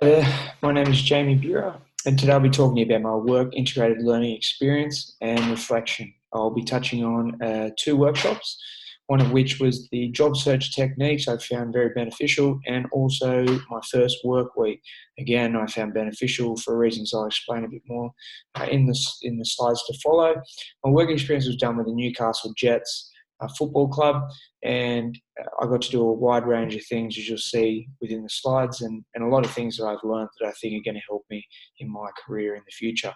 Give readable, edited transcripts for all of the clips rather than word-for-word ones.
My name is Jamie Buhrer, and today I'll be talking about my work integrated learning experience and reflection. I'll be touching on two workshops, one of which was the job search techniques I found very beneficial, and also my first work week. Again, I found beneficial for reasons I'll explain a bit more in the slides to follow. My work experience was done with the Newcastle Jets football club, and I got to do a wide range of things, as you'll see within the slides, and a lot of things that I've learned that I think are going to help me in my career in the future.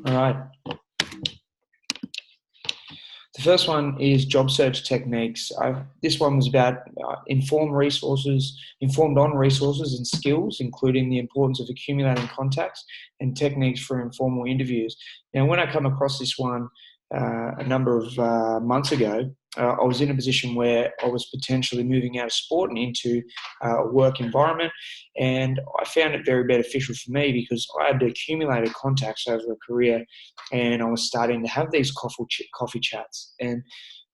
All right. The first one is job search techniques. This one was about informed on resources and skills, including the importance of accumulating contacts and techniques for informal interviews. Now, when I come across this one a number of months ago, I was in a position where I was potentially moving out of sport and into a work environment, and I found it very beneficial for me because I had accumulated contacts over a career, and I was starting to have these coffee chats. And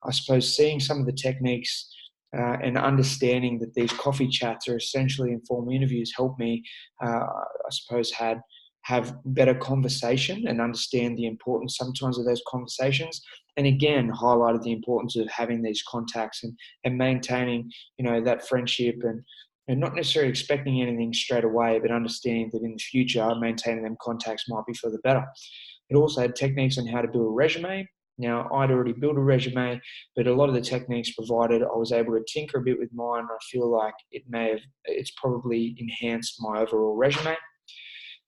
I suppose seeing some of the techniques and understanding that these coffee chats are essentially informal interviews helped me, I suppose, have better conversation and understand the importance sometimes of those conversations. And again, highlighted the importance of having these contacts and maintaining, that friendship and not necessarily expecting anything straight away, but understanding that in the future, maintaining them contacts might be for the better. It also had techniques on how to build a resume. Now, I'd already built a resume, but a lot of the techniques provided, I was able to tinker a bit with mine. I feel like it's probably enhanced my overall resume.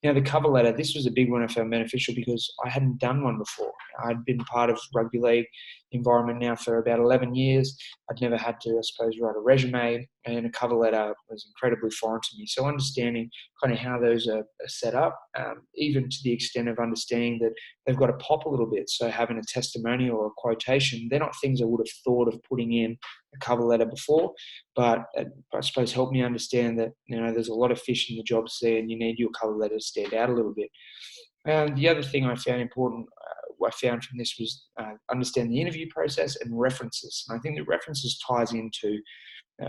Now, the cover letter, this was a big one I found beneficial because I hadn't done one before. I'd been part of rugby league environment now for about 11 years. I'd never had to, I suppose, write a resume, and a cover letter was incredibly foreign to me. So understanding kind of how those are set up, even to the extent of understanding that they've got to pop a little bit. So having a testimonial or a quotation, they're not things I would have thought of putting in a cover letter before, but I suppose helped me understand that, there's a lot of fish in the job sea and you need your cover letter to stand out a little bit. And the other thing I found important, I found from this was understand the interview process and references. And I think that references ties into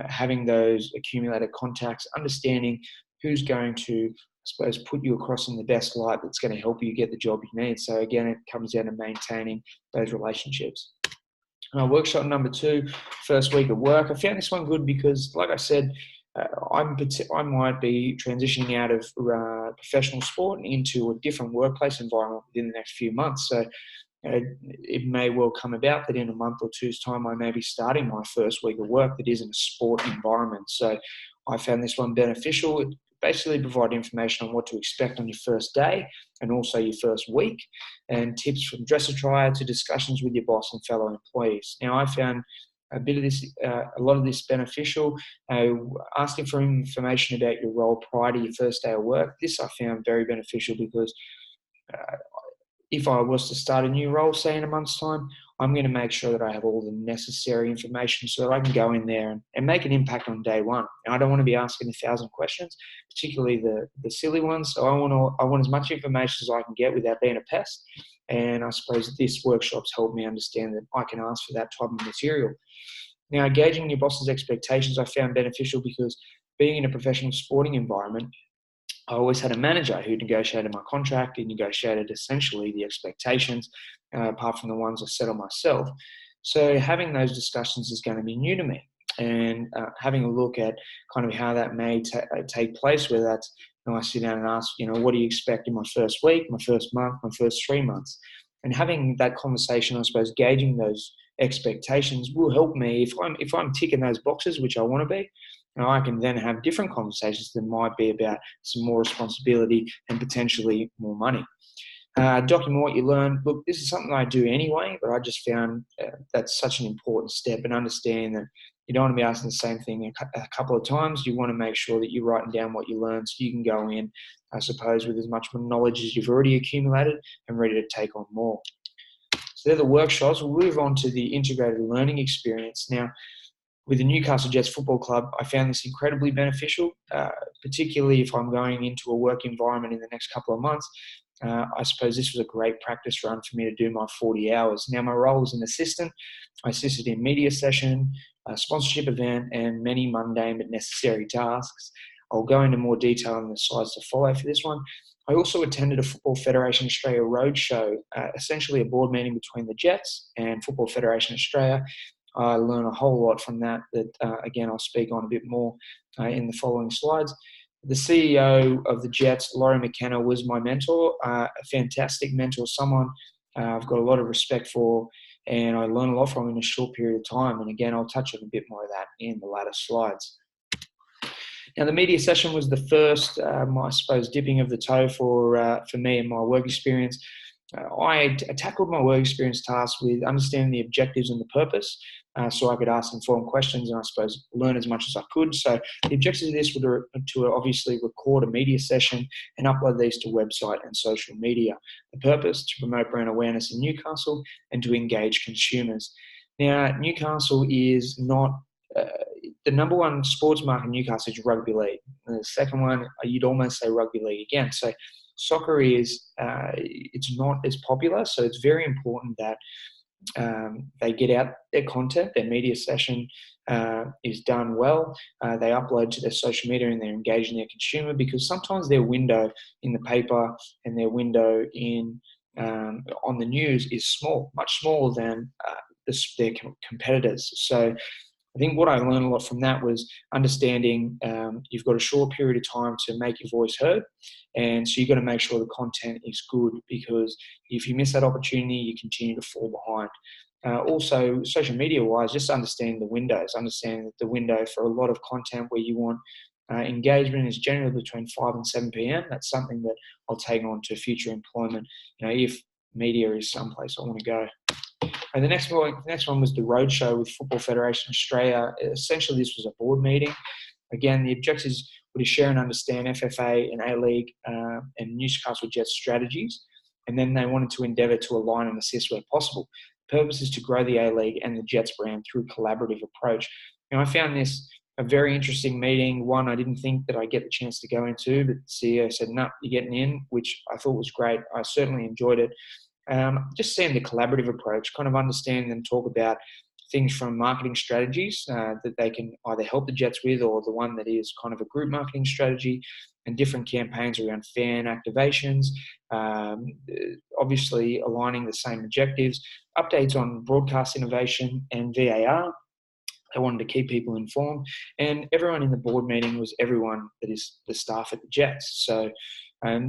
having those accumulated contacts, understanding who's going to, I suppose, put you across in the best light that's going to help you get the job you need. So again, it comes down to maintaining those relationships. Workshop number 2, first week at work. I found this one good because, like I said, I might be transitioning out of professional sport into a different workplace environment within the next few months. So it may well come about that in a month or two's time, I may be starting my first week of work that isn't a sport environment. So I found this one beneficial. It basically provided information on what to expect on your first day and also your first week, and tips from dress attire to discussions with your boss and fellow employees. Now, I found a lot of this beneficial. Asking for information about your role prior to your first day of work. This I found very beneficial because if I was to start a new role, say in a month's time, I'm going to make sure that I have all the necessary information so that I can go in there and make an impact on day one. And I don't want to be asking 1,000 questions, particularly the silly ones. So I want as much information as I can get without being a pest. And I suppose this workshop's helped me understand that I can ask for that type of material. Now, gauging your boss's expectations I found beneficial because being in a professional sporting environment, I always had a manager who negotiated my contract and negotiated essentially the expectations, apart from the ones I set on myself. So having those discussions is going to be new to me, and having a look at kind of how that may take place, whether that's, I sit down and ask, what do you expect in my first week, my first month, my first 3 months? And having that conversation, I suppose, gauging those expectations will help me if I'm ticking those boxes, which I want to be. I can then have different conversations that might be about some more responsibility and potentially more money. Document what you learn. Look, this is something I do anyway, but I just found that's such an important step, and understand that you don't want to be asking the same thing a couple of times. You want to make sure that you're writing down what you learned so you can go in, I suppose, with as much knowledge as you've already accumulated and ready to take on more. So they're the workshops. We'll move on to the integrated learning experience. Now, with the Newcastle Jets Football Club, I found this incredibly beneficial, particularly if I'm going into a work environment in the next couple of months. I suppose this was a great practice run for me to do my 40 hours. Now, my role as an assistant, I assisted in media session, a sponsorship event, and many mundane but necessary tasks. I'll go into more detail in the slides to follow for this one. I also attended a Football Federation Australia roadshow, essentially a board meeting between the Jets and Football Federation Australia. I learned a whole lot from that again, I'll speak on a bit more in the following slides. The CEO of the Jets, Laurie McKenna, was my mentor, a fantastic mentor, someone I've got a lot of respect for, and I learned a lot from in a short period of time. And again, I'll touch on a bit more of that in the latter slides. Now, the media session was the first, I suppose, dipping of the toe for me and my work experience. I tackled my work experience tasks with understanding the objectives and the purpose, so I could ask informed questions and I suppose learn as much as I could. So the objectives of this were to obviously record a media session and upload these to website and social media. The purpose, to promote brand awareness in Newcastle and to engage consumers. Now, Newcastle is not the number one sports market in Newcastle is rugby league. And the second one, you'd almost say rugby league again. So soccer is, it's not as popular. So it's very important that they get out their content, their media session is done well. They upload to their social media and they're engaging their consumer, because sometimes their window in the paper and their window in on the news is small, much smaller than their competitors. So I think what I learned a lot from that was understanding you've got a short period of time to make your voice heard. And so you've got to make sure the content is good, because if you miss that opportunity, you continue to fall behind. Also, social media-wise, just understanding the windows, understanding that the window for a lot of content where you want engagement is generally between 5 and 7 p.m. That's something that I'll take on to future employment, if media is someplace I want to go. And the next one was the roadshow with Football Federation Australia. Essentially, this was a board meeting. Again, the objectives were to share and understand FFA and A-League and Newcastle Jets strategies, and then they wanted to endeavour to align and assist where possible. The purpose is to grow the A-League and the Jets brand through collaborative approach. And I found this a very interesting meeting, one I didn't think that I'd get the chance to go into, but the CEO said, "No, you're getting in," which I thought was great. I certainly enjoyed it. Just seeing the collaborative approach, kind of understanding them talk about things from marketing strategies that they can either help the Jets with, or the one that is kind of a group marketing strategy, and different campaigns around fan activations, obviously aligning the same objectives, updates on broadcast innovation and VAR. They wanted to keep people informed, and everyone in the board meeting was everyone that is the staff at the Jets. So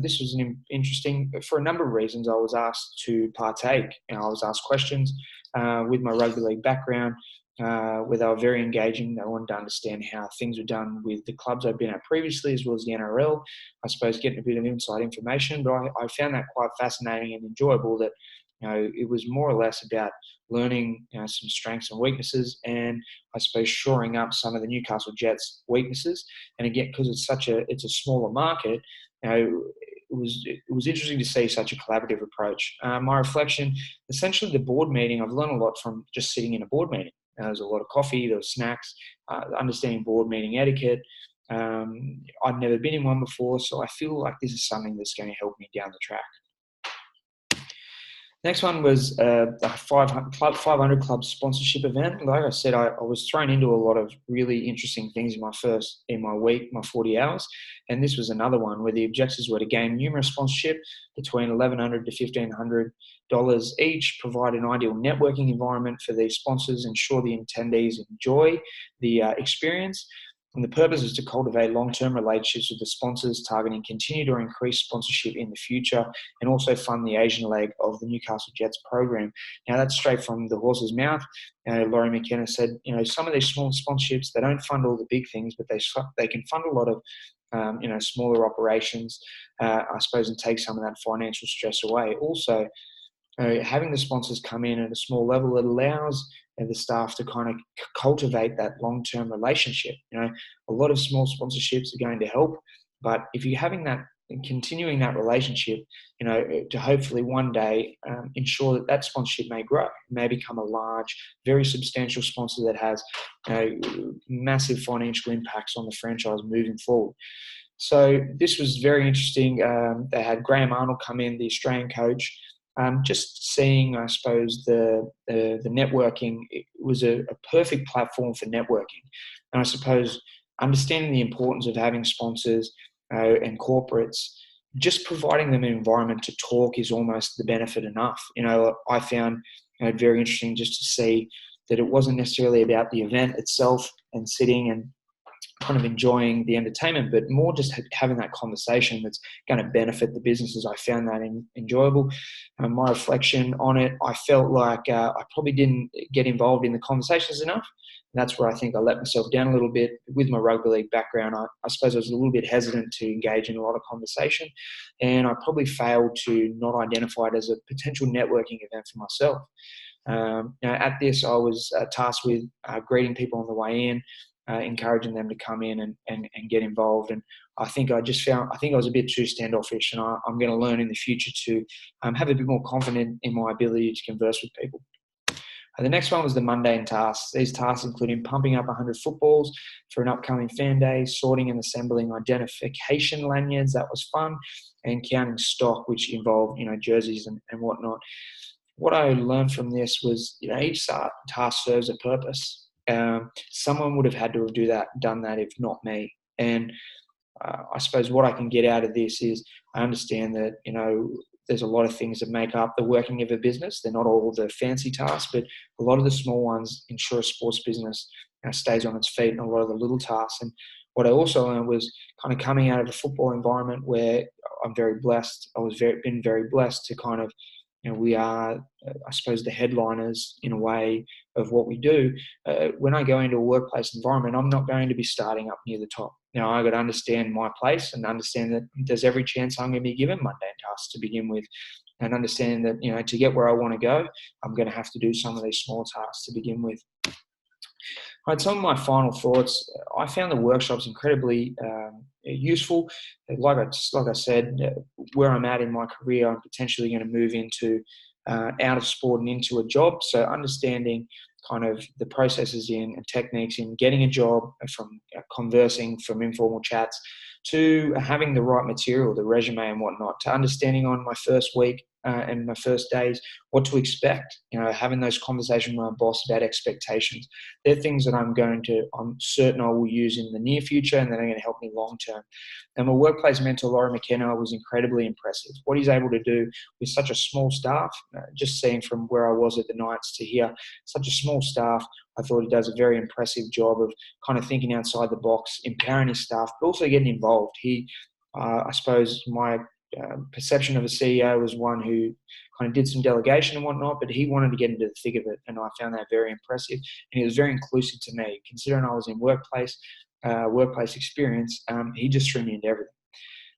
this was interesting for a number of reasons. I was asked to partake, and I was asked questions with my rugby league background, where they were very engaging. They wanted to understand how things were done with the clubs I've been at previously, as well as the NRL. I suppose getting a bit of inside information, but I found that quite fascinating and enjoyable. That it was more or less about learning some strengths and weaknesses, and I suppose shoring up some of the Newcastle Jets weaknesses. And again, because it's a smaller market, it was interesting to see such a collaborative approach. My reflection, essentially the board meeting, I've learned a lot from just sitting in a board meeting. There was a lot of coffee, there was snacks, understanding board meeting etiquette. I'd never been in one before, so I feel like this is something that's going to help me down the track. Next one was the 500 Club sponsorship event. Like I said, I was thrown into a lot of really interesting things in my week, my 40 hours. And this was another one where the objectives were to gain numerous sponsorship between $1,100 to $1,500 each, provide an ideal networking environment for these sponsors, ensure the attendees enjoy the experience. And the purpose is to cultivate long-term relationships with the sponsors, targeting continued or increased sponsorship in the future, and also fund the Asian leg of the Newcastle Jets program. Now, that's straight from the horse's mouth. Laurie McKenna said, some of these small sponsorships, they don't fund all the big things, but they can fund a lot of smaller operations, I suppose, and take some of that financial stress away. Also, having the sponsors come in at a small level, it allows the staff to kind of cultivate that long-term relationship. A lot of small sponsorships are going to help, but if you're having that and continuing that relationship, to hopefully one day ensure that sponsorship may grow, may become a large, very substantial sponsor that has massive financial impacts on the franchise moving forward. So this was very interesting. They had Graham Arnold come in, the Australian coach. Just seeing, I suppose, the networking, it was a perfect platform for networking. And I suppose understanding the importance of having sponsors and corporates, just providing them an environment to talk is almost the benefit enough. I found it very interesting just to see that it wasn't necessarily about the event itself and sitting and kind of enjoying the entertainment, but more just having that conversation that's going to benefit the businesses. I found that enjoyable. My reflection on it, I felt like I probably didn't get involved in the conversations enough. And that's where I think I let myself down a little bit. With my rugby league background, I suppose I was a little bit hesitant to engage in a lot of conversation, and I probably failed to not identify it as a potential networking event for myself. At this, I was tasked with greeting people on the way in, encouraging them to come in and get involved. And I think I was a bit too standoffish, and I'm going to learn in the future to have a bit more confidence in my ability to converse with people. The next one was the mundane tasks. These tasks including pumping up 100 footballs for an upcoming fan day, sorting and assembling identification lanyards, that was fun, and counting stock, which involved jerseys and whatnot. What I learned from this was each task serves a purpose. Someone would have had to have done that if not me. And I suppose what I can get out of this is I understand that there's a lot of things that make up the working of a business. They're not all the fancy tasks, but a lot of the small ones ensure a sports business stays on its feet, and a lot of the little tasks. And what I also learned was kind of coming out of a football environment where I'm very blessed. Been very blessed to kind of we are, I suppose, the headliners in a way of what we do. When I go into a workplace environment, I'm not going to be starting up near the top. I got to understand my place and understand that there's every chance I'm going to be given mundane tasks to begin with, and understand that to get where I want to go, I'm going to have to do some of these small tasks to begin with. All right, some of my final thoughts. I found the workshops incredibly useful. Like I said, where I'm at in my career, I'm potentially going to move into out of sport and into a job. So understanding kind of the processes and techniques in getting a job, from conversing, from informal chats, to having the right material, the resume and whatnot, to understanding on my first week and my first days what to expect. Having those conversations with my boss about expectations. They're things that I'm certain I will use in the near future, and that are going to help me long term. And my workplace mentor, Laurie McKenna, was incredibly impressive. What he's able to do with such a small staff, just seeing from where I was at the Knights to here, such a small staff, I thought he does a very impressive job of kind of thinking outside the box, empowering his staff, but also getting involved. I suppose my perception of a CEO was one who kind of did some delegation and whatnot, but he wanted to get into the thick of it, and I found that very impressive. And he was very inclusive to me, considering I was in workplace experience. He just threw me into everything.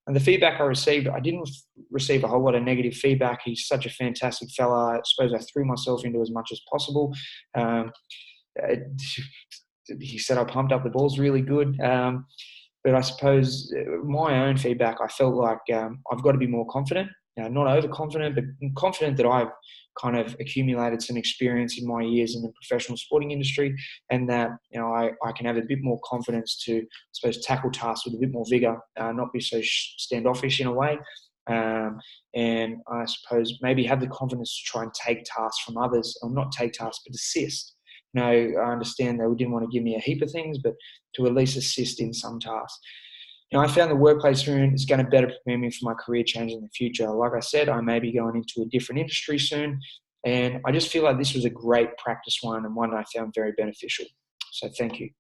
And the feedback I received, I didn't receive a whole lot of negative feedback. He's such a fantastic fella. I suppose I threw myself into as much as possible. He said I pumped up the balls really good. But I suppose my own feedback, I felt like I've got to be more confident. Not overconfident, but confident that I've kind of accumulated some experience in my years in the professional sporting industry, and that I can have a bit more confidence to, I suppose, tackle tasks with a bit more vigor, not be so standoffish in a way, and I suppose maybe have the confidence to try and take tasks from others, or not take tasks, but assist. I understand they didn't want to give me a heap of things, but to at least assist in some tasks. I found the workplace room is going to better prepare me for my career change in the future. Like I said, I may be going into a different industry soon, and I just feel like this was a great practice one, and one I found very beneficial. So thank you.